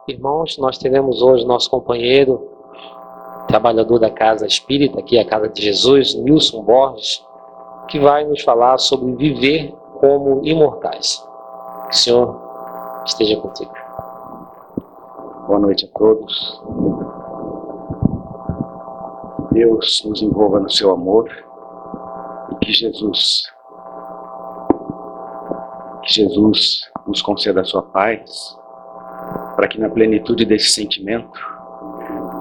Irmãos, nós teremos hoje nosso companheiro, trabalhador da Casa Espírita, aqui a Casa de Jesus, Nilson Borges, que vai nos falar sobre viver como imortais. Que o Senhor esteja contigo. Boa noite a todos. Deus nos envolva no seu amor e que Jesus nos conceda a sua paz, para que na plenitude desse sentimento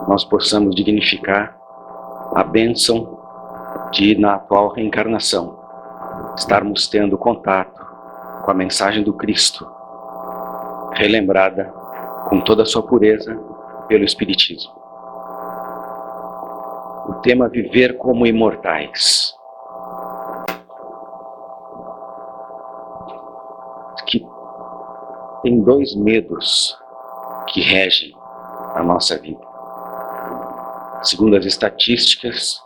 nós possamos dignificar a bênção de, na atual reencarnação, estarmos tendo contato com a mensagem do Cristo, relembrada com toda a sua pureza pelo Espiritismo. O tema Viver como Imortais, que tem dois medos que regem a nossa vida. Segundo as estatísticas,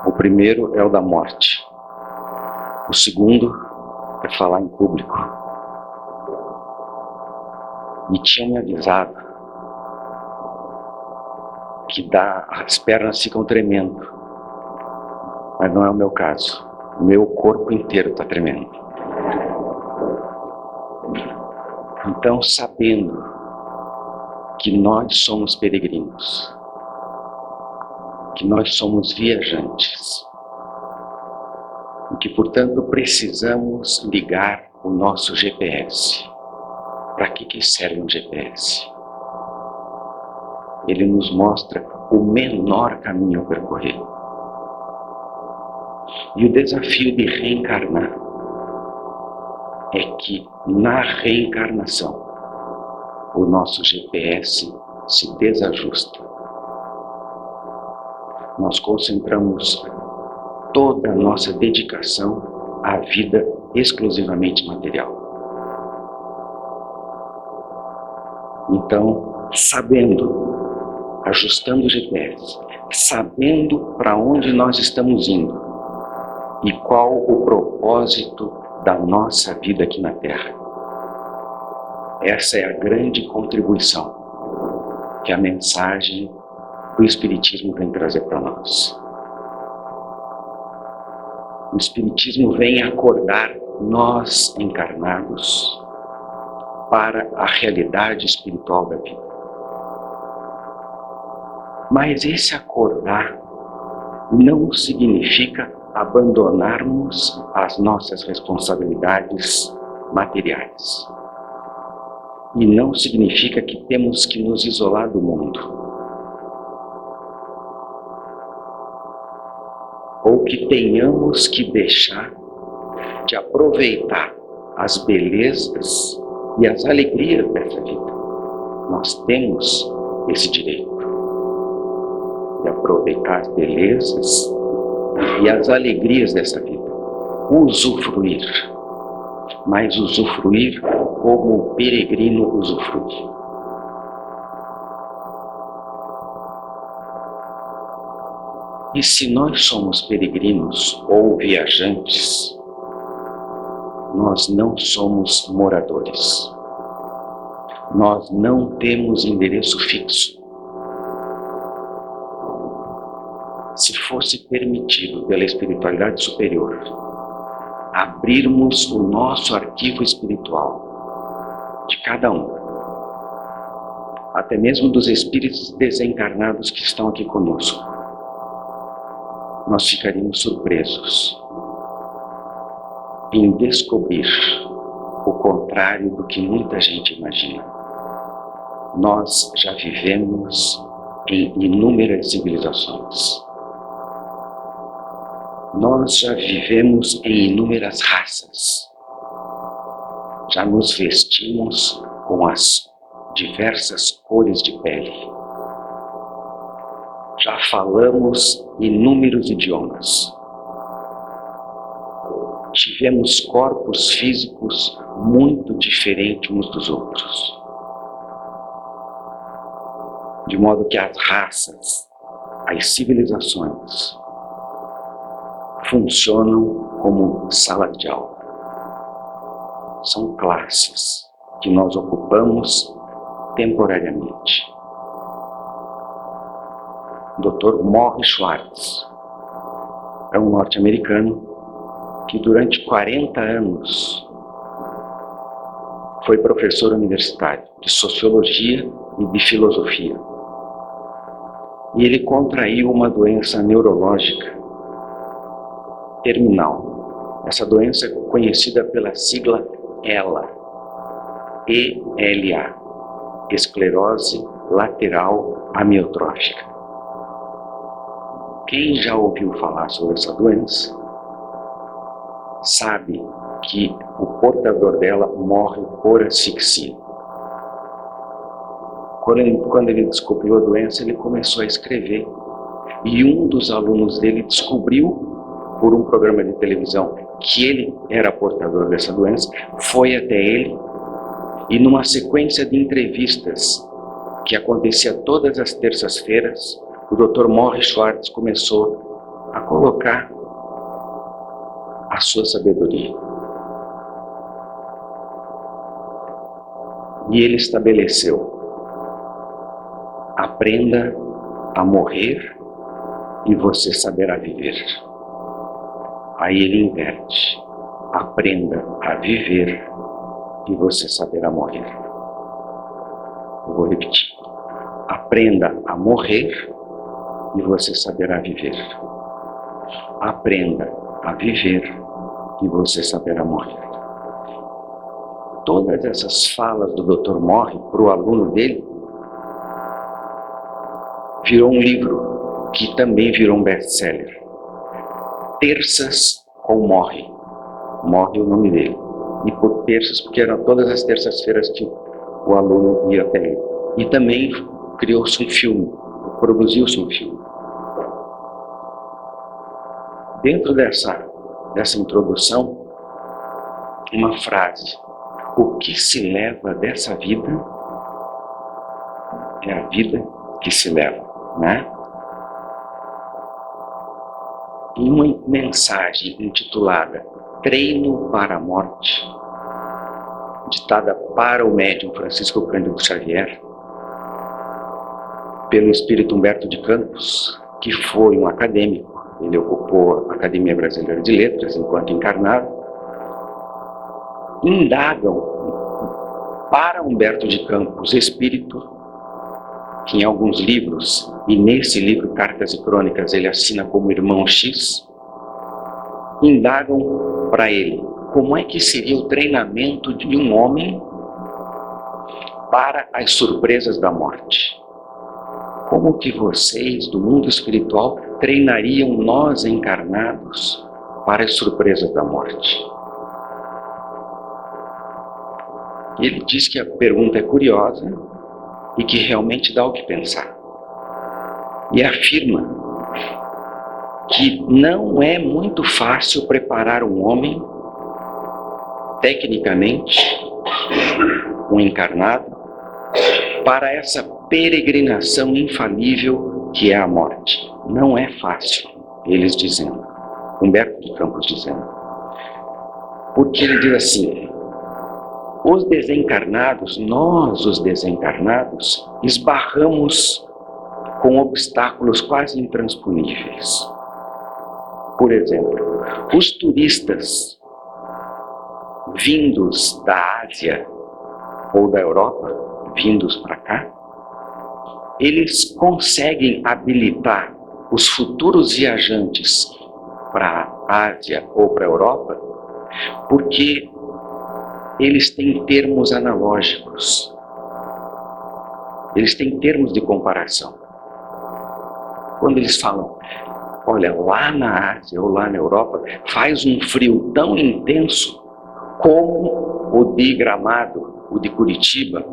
o primeiro é o da morte. O segundo é falar em público. E tinham me avisado que as pernas ficam tremendo. Mas não é o meu caso. O meu corpo inteiro está tremendo. Então, sabendo que nós somos peregrinos, que nós somos viajantes, e que, portanto, precisamos ligar o nosso GPS. Para que serve um GPS? Ele nos mostra o menor caminho a percorrer. E o desafio de reencarnar é que, na reencarnação, o nosso GPS se desajusta. Nós concentramos toda a nossa dedicação à vida exclusivamente material. Então, sabendo, ajustando o GPS, sabendo para onde nós estamos indo e qual o propósito da nossa vida aqui na Terra. Essa é a grande contribuição que a mensagem do Espiritismo vem trazer para nós. O Espiritismo vem acordar nós encarnados para a realidade espiritual da vida. Mas esse acordar não significa abandonarmos as nossas responsabilidades materiais. E não significa que temos que nos isolar do mundo. Ou que tenhamos que deixar de aproveitar as belezas e as alegrias dessa vida. Nós temos esse direito de aproveitar as belezas e as alegrias dessa vida. Usufruir. Mas usufruir como o peregrino usufrui. E se nós somos peregrinos ou viajantes, nós não somos moradores. Nós não temos endereço fixo. Se fosse permitido pela espiritualidade superior abrirmos o nosso arquivo espiritual de cada um, até mesmo dos espíritos desencarnados que estão aqui conosco, nós ficaríamos surpresos em descobrir o contrário do que muita gente imagina. Nós já vivemos em inúmeras civilizações. Nós já vivemos em inúmeras raças. Já nos vestimos com as diversas cores de pele. Já falamos inúmeros idiomas. Tivemos corpos físicos muito diferentes uns dos outros. De modo que as raças, as civilizações, funcionam como sala de aula. São classes que nós ocupamos. dissipamos temporariamente. Dr. Morris Schwartz é um norte-americano que durante 40 anos foi professor universitário de sociologia e de filosofia. E ele contraiu uma doença neurológica terminal. Essa doença é conhecida pela sigla ELA, ELA, esclerose lateral amiotrófica. Quem já ouviu falar sobre essa doença sabe que o portador dela morre por asfixia. Quando ele descobriu a doença, ele começou a escrever. E um dos alunos dele descobriu, por um programa de televisão, que ele era portador dessa doença, foi até ele e numa sequência de entrevistas que acontecia todas as terças-feiras, o Dr. Morris Schwartz começou a colocar a sua sabedoria. E ele estabeleceu: aprenda a morrer e você saberá viver. Aí ele inverte: aprenda a viver e você saberá morrer. Eu vou repetir: aprenda a morrer e você saberá viver. Aprenda a viver e você saberá morrer. Todas essas falas do Dr. Morris para o aluno dele virou um livro que também virou um best-seller. Terças com Morris. Morris é o nome dele. E por terças, porque eram todas as terças-feiras que o aluno ia até ele. E também criou-se um filme, produziu-se um filme. Dentro dessa introdução, uma frase: o que se leva dessa vida é a vida que se leva, né? Em uma mensagem intitulada Treino para a Morte, ditada para o médium Francisco Cândido Xavier, pelo espírito Humberto de Campos, que foi um acadêmico. Ele ocupou a Academia Brasileira de Letras enquanto encarnado. Indagam para Humberto de Campos, espírito, que em alguns livros, e nesse livro Cartas e Crônicas ele assina como Irmão X, indagam para ele como é que seria o treinamento de um homem para as surpresas da morte. Como que vocês, do mundo espiritual, treinariam nós encarnados para as surpresas da morte? Ele diz que a pergunta é curiosa e que realmente dá o que pensar. E afirma que não é muito fácil preparar um homem, tecnicamente, um encarnado, para essa peregrinação infalível que é a morte. Não é fácil, eles dizendo. Humberto de Campos dizendo. Porque ele diz assim: os desencarnados, nós os desencarnados, esbarramos com obstáculos quase intransponíveis. Por exemplo, os turistas vindos da Ásia ou da Europa, vindos para cá, eles conseguem habilitar os futuros viajantes para a Ásia ou para a Europa porque eles têm termos analógicos, eles têm termos de comparação. Quando eles falam: olha, lá na Ásia ou lá na Europa faz um frio tão intenso como o de Gramado, o de Curitiba,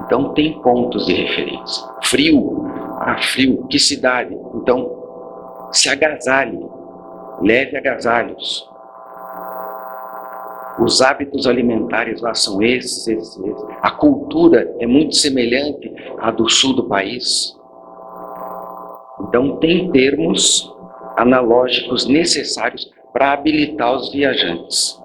então tem pontos de referência. Frio, frio, que cidade? Então se agasalhe, leve agasalhos. Os hábitos alimentares lá são esses. A cultura é muito semelhante à do sul do país. Então tem termos analógicos necessários para habilitar os viajantes.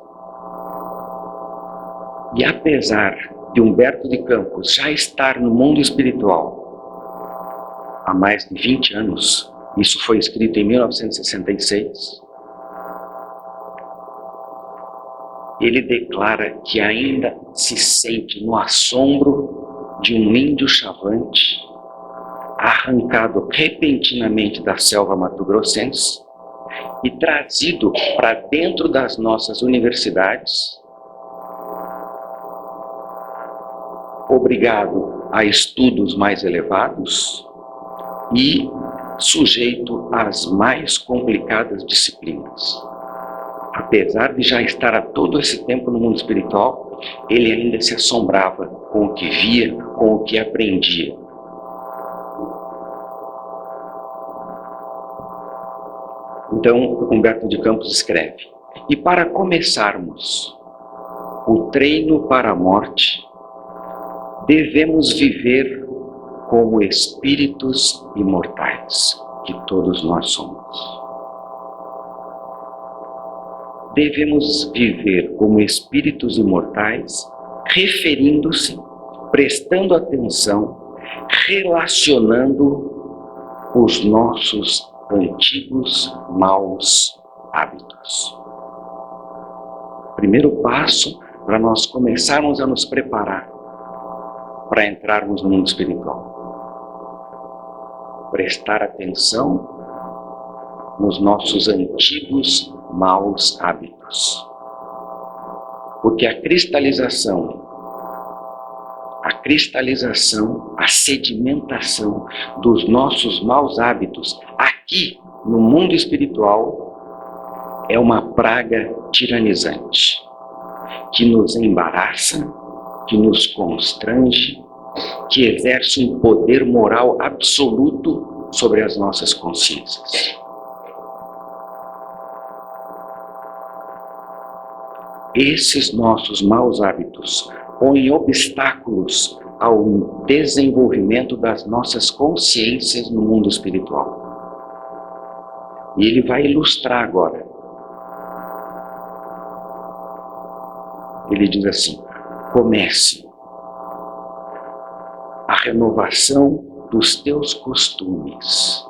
E apesar de Humberto de Campos já estar no mundo espiritual há mais de 20 anos, isso foi escrito em 1966, ele declara que ainda se sente no assombro de um índio chavante arrancado repentinamente da selva mato-grossense e trazido para dentro das nossas universidades, obrigado a estudos mais elevados e sujeito às mais complicadas disciplinas. Apesar de já estar há todo esse tempo no mundo espiritual, ele ainda se assombrava com o que via, com o que aprendia. Então, Humberto de Campos escreve: e para começarmos o treino para a morte, devemos viver como espíritos imortais, que todos nós somos. Devemos viver como espíritos imortais, referindo-se, prestando atenção, relacionando os nossos antigos maus hábitos. Primeiro passo para nós começarmos a nos preparar para entrarmos no mundo espiritual. Prestar atenção nos nossos antigos maus hábitos. Porque a cristalização, a sedimentação dos nossos maus hábitos aqui no mundo espiritual é uma praga tiranizante que nos embaraça, que nos constrange, que exerce um poder moral absoluto sobre as nossas consciências. Esses nossos maus hábitos põem obstáculos ao desenvolvimento das nossas consciências no mundo espiritual. E ele vai ilustrar agora. Ele diz assim: comece a renovação dos teus costumes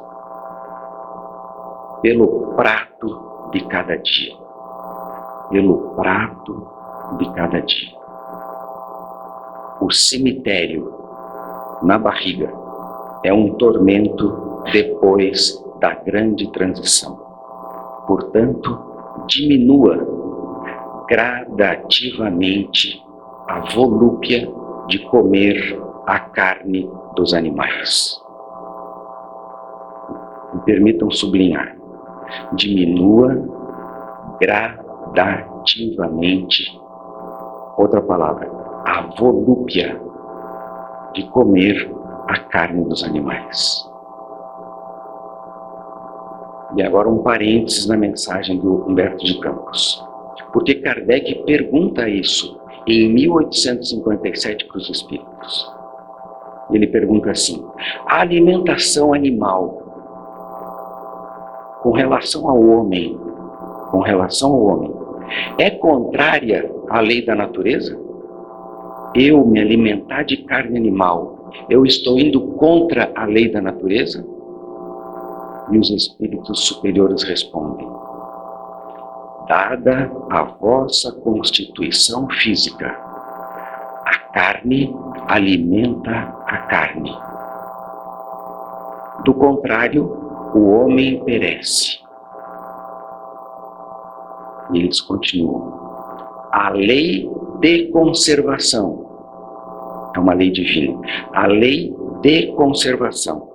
pelo prato de cada dia. Pelo prato de cada dia. O cemitério na barriga é um tormento depois da grande transição. Portanto, diminua gradativamente a volúpia de comer a carne dos animais. Me permitam sublinhar. Diminua gradativamente, outra palavra, a volúpia de comer a carne dos animais. E agora um parênteses na mensagem do Humberto de Campos. Porque Kardec pergunta isso em 1857 para os espíritos. Ele pergunta assim: a alimentação animal com relação ao homem, é contrária à lei da natureza? Eu me alimentar de carne animal, eu estou indo contra a lei da natureza? E os espíritos superiores respondem: dada a vossa constituição física, a carne alimenta a carne. Do contrário, o homem perece. E eles continuam: a lei de conservação é uma lei divina. A lei de conservação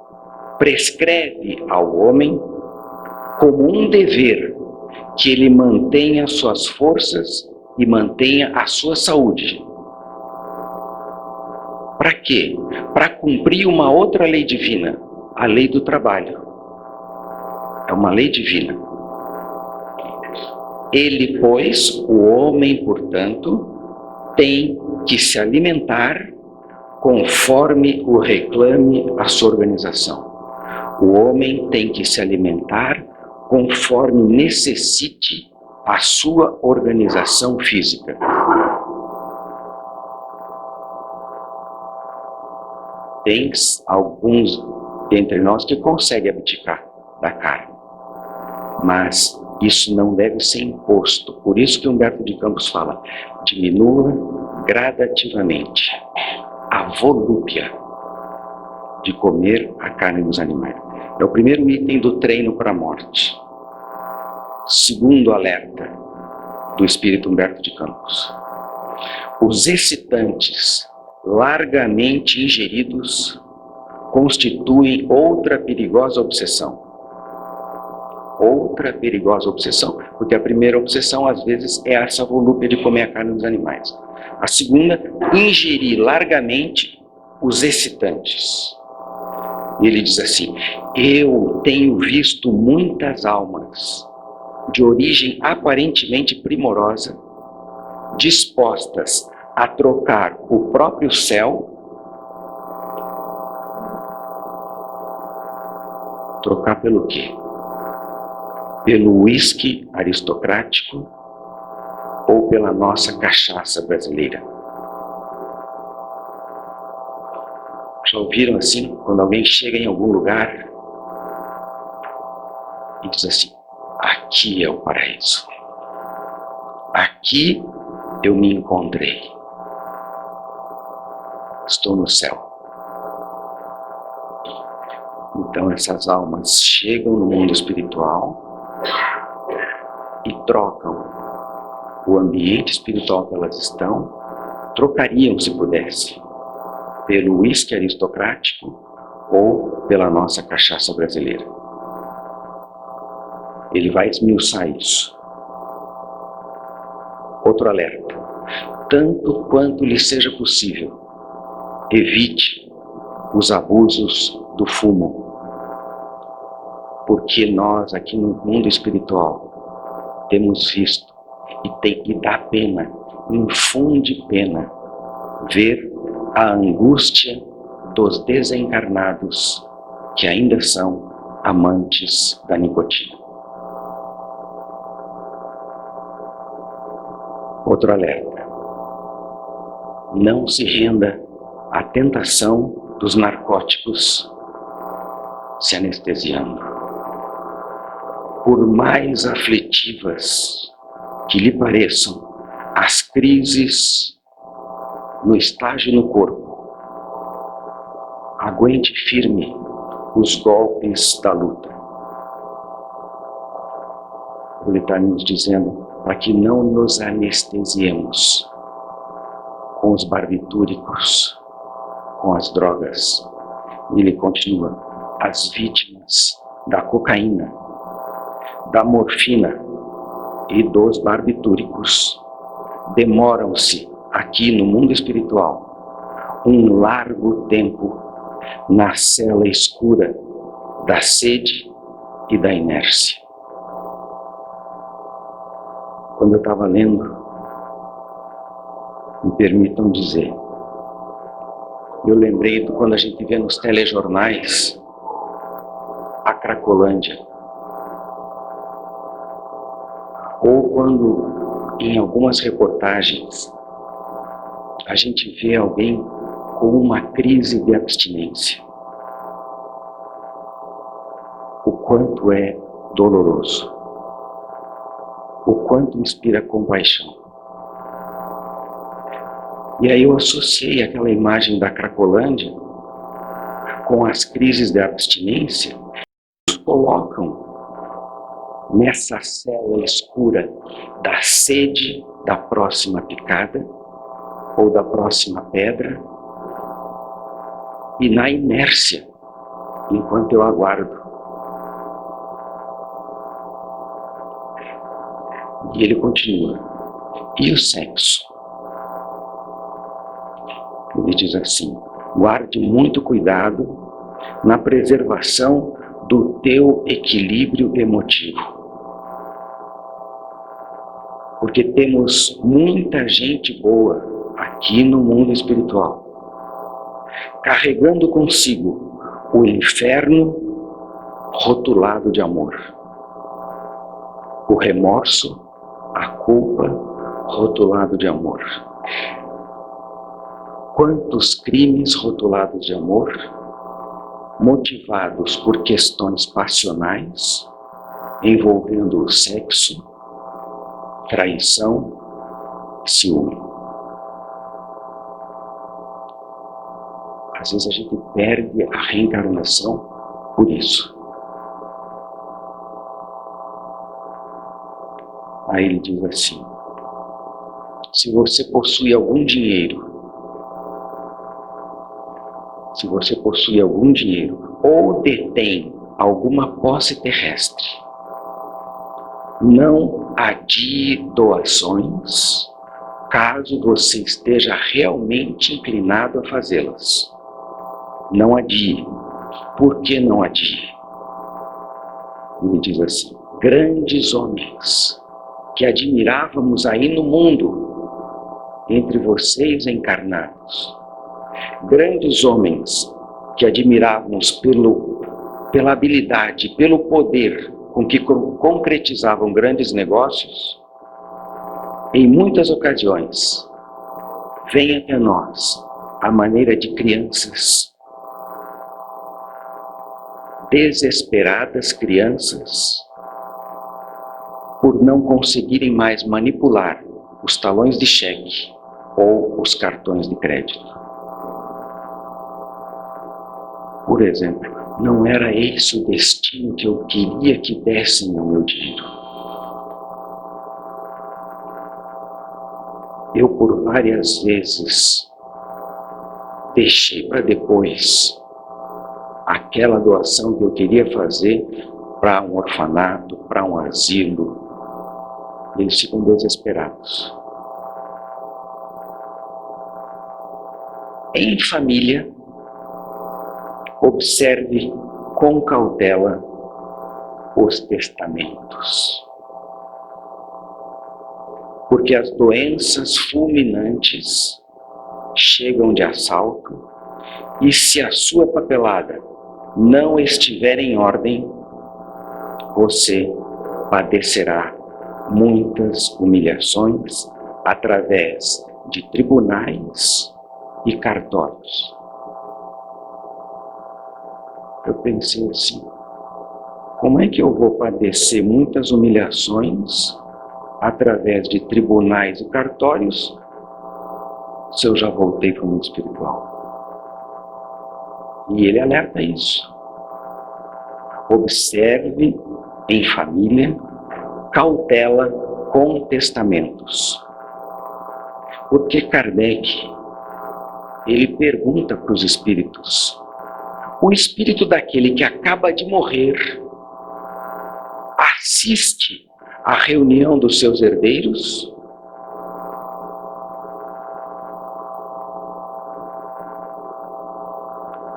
prescreve ao homem como um dever que ele mantenha suas forças e mantenha a sua saúde. Para quê? Para cumprir uma outra lei divina, a lei do trabalho. É uma lei divina. Ele, pois, o homem, portanto, tem que se alimentar conforme o reclame a sua organização. O homem tem que se alimentar conforme necessite a sua organização física. Tem alguns dentre nós que conseguem abdicar da carne, mas isso não deve ser imposto. Por isso que Humberto de Campos fala: diminua gradativamente a volúpia de comer a carne dos animais. É o primeiro item do treino para a morte. Segundo alerta do espírito Humberto de Campos: os excitantes largamente ingeridos constituem outra perigosa obsessão. Outra perigosa obsessão, porque a primeira obsessão às vezes é essa volúpia de comer a carne dos animais. A segunda, ingerir largamente os excitantes. E ele diz assim: eu tenho visto muitas almas de origem aparentemente primorosa dispostas a trocar o próprio céu. Trocar pelo quê? Pelo uísque aristocrático ou pela nossa cachaça brasileira? Já ouviram assim, quando alguém chega em algum lugar e diz assim: aqui é o paraíso, aqui eu me encontrei, estou no céu. Então essas almas chegam no mundo espiritual e trocam o ambiente espiritual que elas estão, trocariam, se pudesse, pelo uísque aristocrático ou pela nossa cachaça brasileira. Ele vai esmiuçar isso. Outro alerta: tanto quanto lhe seja possível, evite os abusos do fumo, porque nós aqui no mundo espiritual temos visto e dá pena, infunde pena, ver a angústia dos desencarnados que ainda são amantes da nicotina. Outro alerta: não se renda à tentação dos narcóticos se anestesiando. Por mais aflitivas que lhe pareçam as crises no estágio no corpo, aguente firme os golpes da luta. Ele está nos dizendo para que não nos anestesiemos com os barbitúricos, com as drogas. E ele continua: as vítimas da cocaína, da morfina e dos barbitúricos demoram-se aqui no mundo espiritual um largo tempo na cela escura da sede e da inércia. Quando eu estava lendo, me permitam dizer, eu lembrei de quando a gente vê nos telejornais a Cracolândia, ou quando em algumas reportagens a gente vê alguém com uma crise de abstinência. O quanto é doloroso, o quanto inspira compaixão. E aí eu associei aquela imagem da Cracolândia com as crises de abstinência, nos colocam nessa cela escura da sede da próxima picada ou da próxima pedra e na inércia enquanto eu aguardo. E ele continua: e o sexo? Ele diz assim: guarde muito cuidado na preservação do teu equilíbrio emotivo. Porque temos muita gente boa aqui no mundo espiritual, carregando consigo o inferno rotulado de amor, o remorso, a culpa rotulado de amor. Quantos crimes rotulados de amor, motivados por questões passionais, envolvendo o sexo, traição, ciúme. Às vezes a gente perde a reencarnação por isso. Aí ele diz assim: se você possui algum dinheiro, ou detém alguma posse terrestre, não adie doações, caso você esteja realmente inclinado a fazê-las. Não adie. Por que não adie? Ele diz assim: grandes homens que admirávamos aí no mundo, entre vocês encarnados, grandes homens que admirávamos pela habilidade, pelo poder com que concretizavam grandes negócios, em muitas ocasiões, vêm até nós à maneira de crianças, desesperadas crianças, por não conseguirem mais manipular os talões de cheque ou os cartões de crédito. Por exemplo, não era esse o destino que eu queria que dessem ao meu dinheiro. Eu, por várias vezes, deixei para depois aquela doação que eu queria fazer para um orfanato, para um asilo. Eles ficam desesperados. Em família, observe com cautela os testamentos. Porque as doenças fulminantes chegam de assalto, e se a sua papelada não estiver em ordem, você padecerá muitas humilhações através de tribunais e cartórios. Eu pensei assim: como é que eu vou padecer muitas humilhações através de tribunais e cartórios se eu já voltei para o mundo espiritual? E ele alerta isso. Observe em família, cautela com testamentos. Porque Kardec, ele pergunta para os espíritos: o espírito daquele que acaba de morrer assiste à reunião dos seus herdeiros?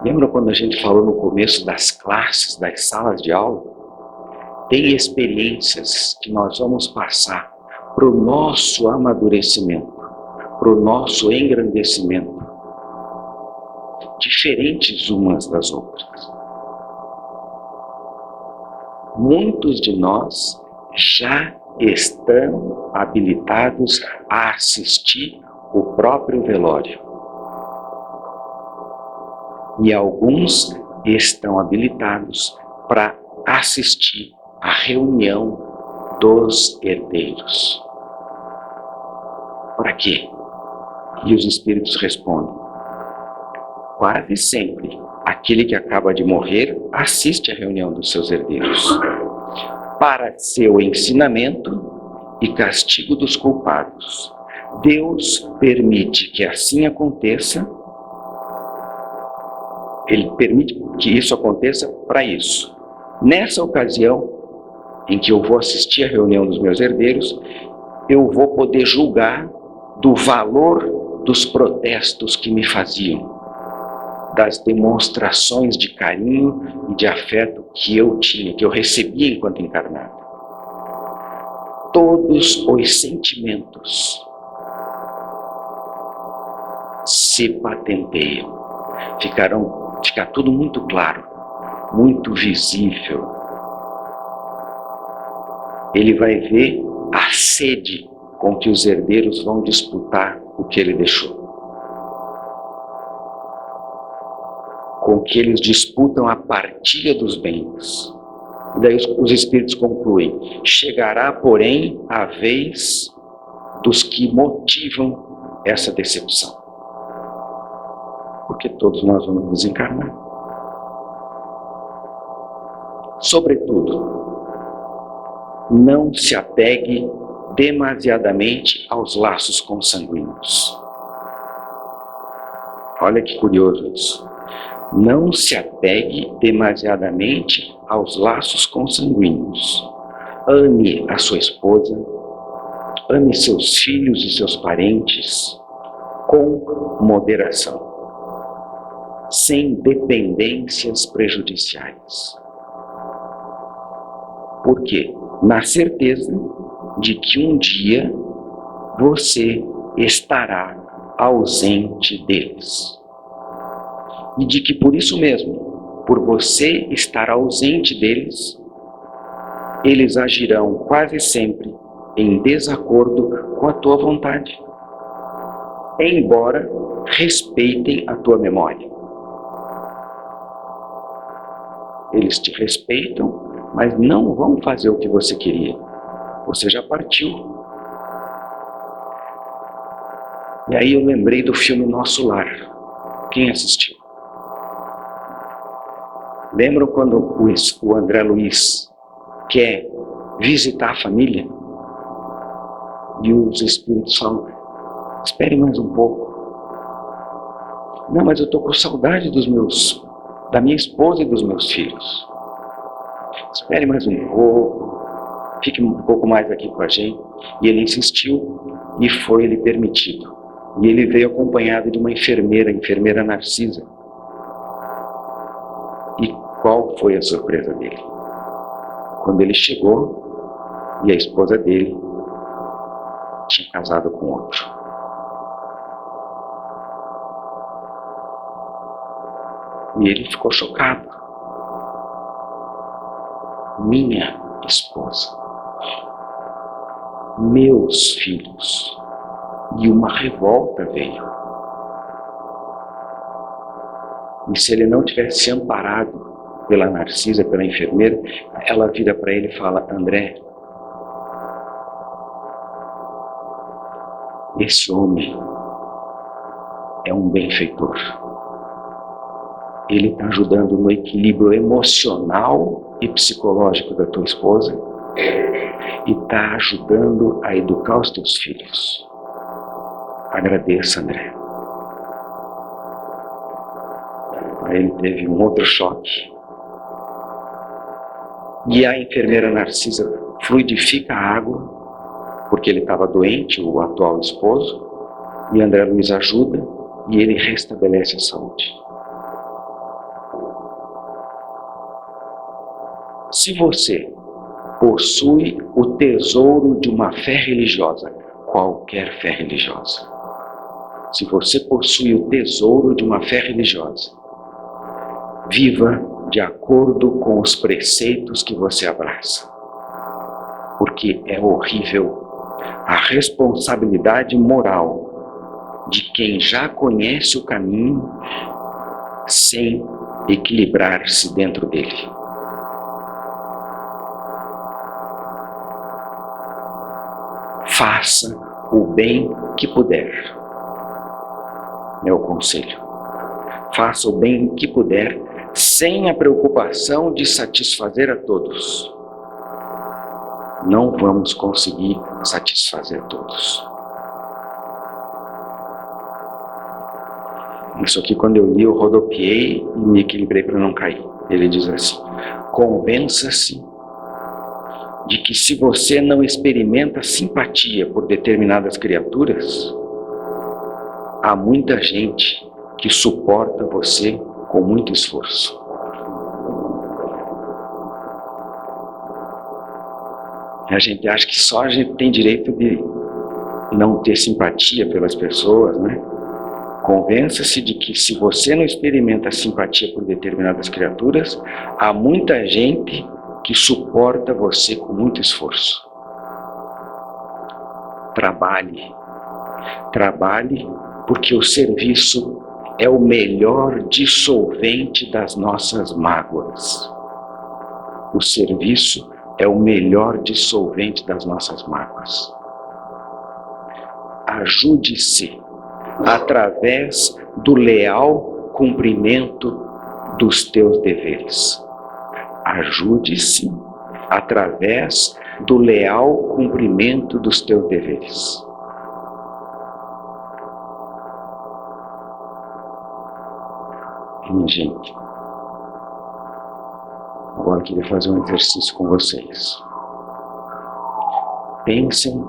Lembra quando a gente falou no começo das classes, das salas de aula? Tem experiências que nós vamos passar para o nosso amadurecimento, para o nosso engrandecimento, diferentes umas das outras. Muitos de nós já estão habilitados a assistir o próprio velório. E alguns estão habilitados para assistir à reunião dos herdeiros. Para quê? E os espíritos respondem: quase sempre, aquele que acaba de morrer assiste à reunião dos seus herdeiros, para seu ensinamento e castigo dos culpados. Deus permite que assim aconteça. Ele permite que isso aconteça para isso. Nessa ocasião, em que eu vou assistir à reunião dos meus herdeiros, eu vou poder julgar do valor dos protestos que me faziam, das demonstrações de carinho e de afeto que eu tinha, que eu recebia enquanto encarnado. Todos os sentimentos se patenteiam, fica tudo muito claro, muito visível. Ele vai ver a sede com que os herdeiros vão disputar o que ele deixou. com que eles disputam a partilha dos bens. E daí os espíritos concluem: chegará, porém, a vez dos que motivam essa decepção. Porque todos nós vamos desencarnar. Sobretudo, não se apegue demasiadamente aos laços consanguíneos. Olha que curioso isso. Não se apegue demasiadamente aos laços consanguíneos. Ame a sua esposa, ame seus filhos e seus parentes com moderação, sem dependências prejudiciais. Por quê? Na certeza de que um dia você estará ausente deles. E de que por isso mesmo, por você estar ausente deles, eles agirão quase sempre em desacordo com a tua vontade, embora respeitem a tua memória. Eles te respeitam, mas não vão fazer o que você queria. Você já partiu. E aí eu lembrei do filme Nosso Lar. Quem assistiu? Lembram quando o André Luiz quer visitar a família? E os espíritos falam: espere mais um pouco. Não, mas eu estou com saudade da minha esposa e dos meus filhos. Espere mais um pouco, fique um pouco mais aqui com a gente. E ele insistiu e foi-lhe permitido. E ele veio acompanhado de uma enfermeira, a enfermeira Narcisa. E qual foi a surpresa dele? Quando ele chegou e a esposa dele tinha casado com outro. E ele ficou chocado. Minha esposa, meus filhos. E uma revolta veio. E se ele não tivesse se amparado pela Narcisa, pela enfermeira, ela vira para ele e fala: André, esse homem é um benfeitor. Ele está ajudando no equilíbrio emocional e psicológico da tua esposa e está ajudando a educar os teus filhos. Agradeça, André. Aí ele teve um outro choque. E a enfermeira Narcisa fluidifica a água, porque ele estava doente, o atual esposo, e André Luiz ajuda e ele restabelece a saúde. Se você possui o tesouro de uma fé religiosa, qualquer fé religiosa, se você possui o tesouro de uma fé religiosa, viva de acordo com os preceitos que você abraça. Porque é horrível a responsabilidade moral de quem já conhece o caminho sem equilibrar-se dentro dele. Faça o bem que puder. É o conselho. Faça o bem que puder, sem a preocupação de satisfazer a todos. Não vamos conseguir satisfazer todos. Isso aqui, quando eu li, eu rodopiei e me equilibrei para não cair. Ele diz assim: convença-se de que se você não experimenta simpatia por determinadas criaturas, há muita gente que suporta você com muito esforço. A gente acha que só a gente tem direito de não ter simpatia pelas pessoas, né? Convença-se de que se você não experimenta simpatia por determinadas criaturas, há muita gente que suporta você com muito esforço. Trabalhe, porque o serviço é o melhor dissolvente das nossas mágoas. O serviço é o melhor dissolvente das nossas mágoas. Ajude-se através do leal cumprimento dos teus deveres. Ajude-se através do leal cumprimento dos teus deveres. Minha gente, agora eu queria fazer um exercício com vocês. Pensem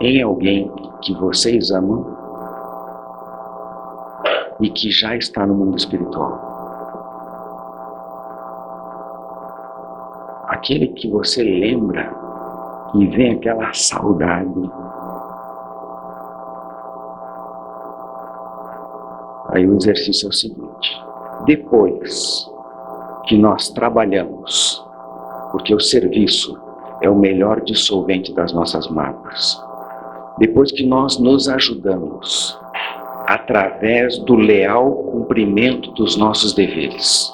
em alguém que vocês amam e que já está no mundo espiritual. Aquele que você lembra e vem aquela saudade. Aí o exercício é o seguinte: depois que nós trabalhamos, porque o serviço é o melhor dissolvente das nossas mágoas, depois que nós nos ajudamos através do leal cumprimento dos nossos deveres,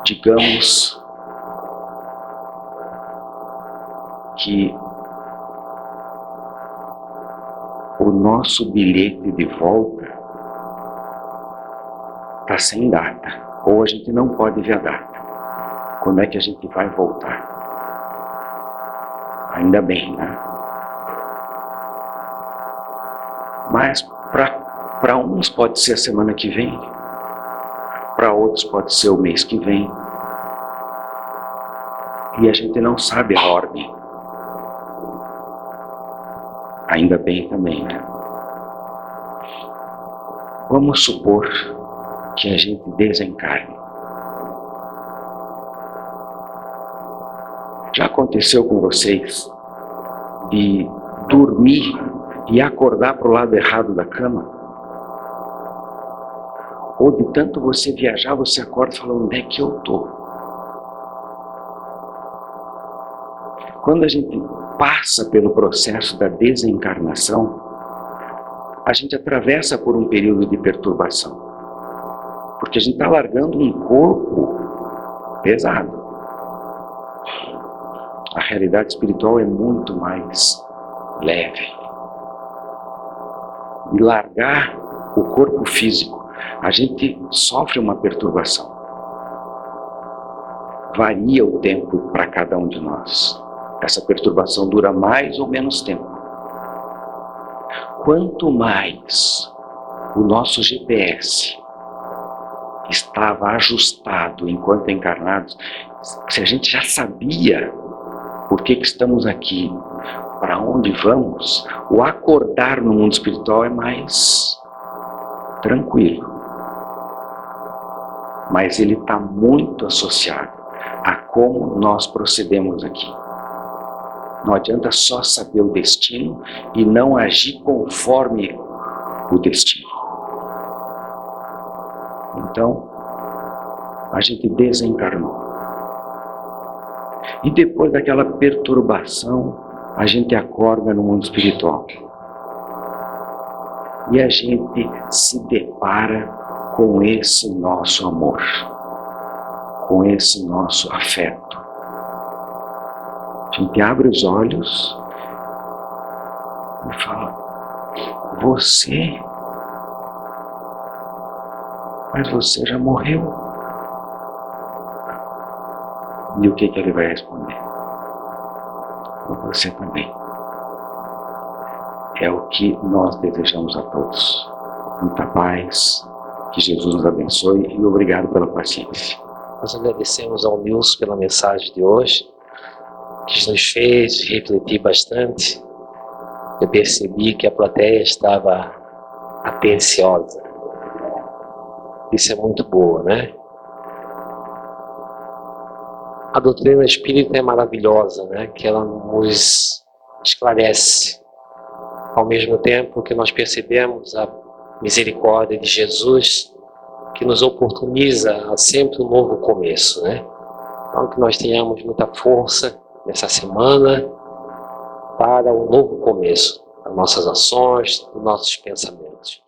digamos que o nosso bilhete de volta está sem data, ou a gente não pode ver a data. Quando é que a gente vai voltar? Ainda bem, né? Mas para uns pode ser a semana que vem, para outros pode ser o mês que vem. E a gente não sabe a ordem. Ainda bem também, né? Vamos supor que a gente desencarne. Já aconteceu com vocês de dormir e acordar para o lado errado da cama? Ou de tanto você viajar, você acorda e fala: onde é que eu estou? Quando a gente passa pelo processo da desencarnação, a gente atravessa por um período de perturbação. Porque a gente está largando um corpo pesado. A realidade espiritual é muito mais leve. E largar o corpo físico, a gente sofre uma perturbação. Varia o tempo para cada um de nós. Essa perturbação dura mais ou menos tempo. Quanto mais o nosso GPS estava ajustado enquanto encarnados, se a gente já sabia por que estamos aqui, para onde vamos, o acordar no mundo espiritual é mais tranquilo. Mas ele está muito associado a como nós procedemos aqui. Não adianta só saber o destino e não agir conforme o destino. Então, a gente desencarnou. E depois daquela perturbação, a gente acorda no mundo espiritual. E a gente se depara com esse nosso amor, com esse nosso afeto. A gente abre os olhos e fala: você? Mas você já morreu. E o que ele vai responder? Você também. É o que nós desejamos a todos. Muita paz, que Jesus nos abençoe e obrigado pela paciência. Nós agradecemos ao Nilson pela mensagem de hoje, que nos fez refletir bastante. Eu percebi que a plateia estava atenciosa. Isso é muito boa, né? A doutrina espírita é maravilhosa, né? Que ela nos esclarece. Ao mesmo tempo que nós percebemos a misericórdia de Jesus, que nos oportuniza sempre um novo começo, né? Então que nós tenhamos muita força nessa semana para um novo começo. nossas ações, dos nossos pensamentos.